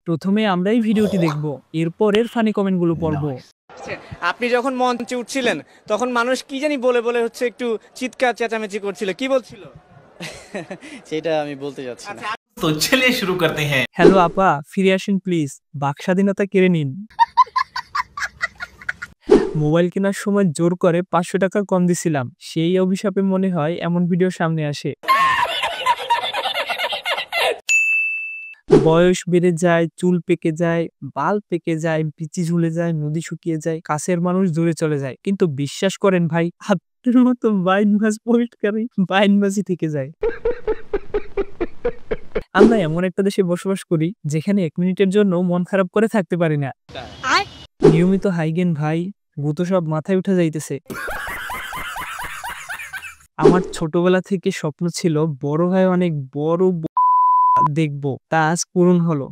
প্রথমে আমরাই ভিডিওটি দেখব, এরপরের ফানি কমেন্টগুলো পড়ব। আপনি যখন মঞ্চে উঠছিলেন তখন মানুষ কি জানি বলে বলে হচ্ছে একটু চিৎকার চেঁচামেচি করছিল, কি বলছিল? সেটা আমি বলতে যাচ্ছি না। तो चलिए शुरू करते हैं। হ্যালো আপা, ফিরে আসেন প্লিজ, বাক স্বাধীনতা কেড়ে নিন। মোবাইল কেনার সময় জোর করে 500 টাকা কম দিছিলাম, সেই অভিশাপে মনে হয় এমন ভিডিও সামনে আসে। বয়স বেড়ে যায়, চুল পেকে যায়, বাল পেকে যায়, বিচি ঝুলে যায়, নদী শুকিয়ে যায়, কাছের মানুষ দূরে চলে যায়, কিন্তু বিশ্বাস করেন ভাই, আপনার মতো বাইনবাজ পোস্টকারী বাইনবাজি থেকে যায়। আমরা এমন একটা দেশে বসবাস করি যেখানে 1 মিনিটের জন্য মন খারাপ করে থাকতে পারি না। নিয়মিত হাইগেন ভাই, ভূত সব মাথায় উঠে যাইতেছে। আমার ছোটবেলা থেকে স্বপ্ন ছিল বড় ভাই অনেক বড় দেখবো, তা আজ পূরণ হলো।